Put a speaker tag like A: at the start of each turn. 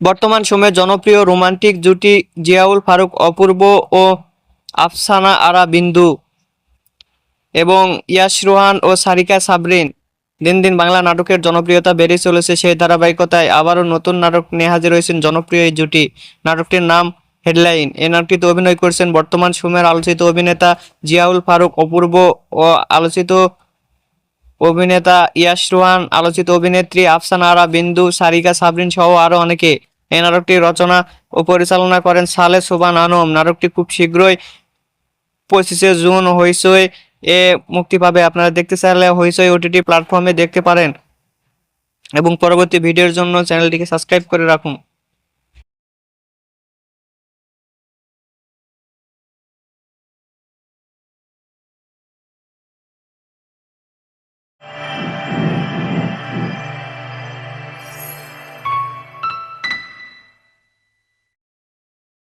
A: বর্তমান সময়ে জনপ্রিয় রোমান্টিক জুটি জিয়াউল ফারুক অপূর্ব ও আফসানা আরা বিন্দু এবং ইয়াশ রোহান ও সারিকা সাবরিন। দিন দিন বাংলা নাটকের জনপ্রিয়তা বেড়ে চলেছে, সেই ধারাবাহিকতায় আবারও নতুন নাটক নিয়ে হাজির হয়েছেন জনপ্রিয় এই জুটি। নাটকটির নাম হেডলাইন। এই নাটকটিতে অভিনয় করেছেন বর্তমান সময়ের আলোচিত অভিনেতা জিয়াউল ফারুক অপূর্ব ও আলোচিত অভিনেতা ইয়াশ রোহান, আলোচিত অভিনেত্রী আফসানা আরা বিন্দু, সারিকা সাবরিন সহ আরও অনেকে। এই নাটকটি রচনা ও পরিচালনা করেন সালে সোবান আনম। নাটকটি খুব শীঘ্রই 25শে জুন হইচই এ মুক্তি পাবে। আপনারা দেখতে চাইলে হইচই ওটিটি প্ল্যাটফর্মে দেখতে পারেন এবং পরবর্তী ভিডিওর জন্য চ্যানেলটিকে সাবস্ক্রাইব করে রাখুন।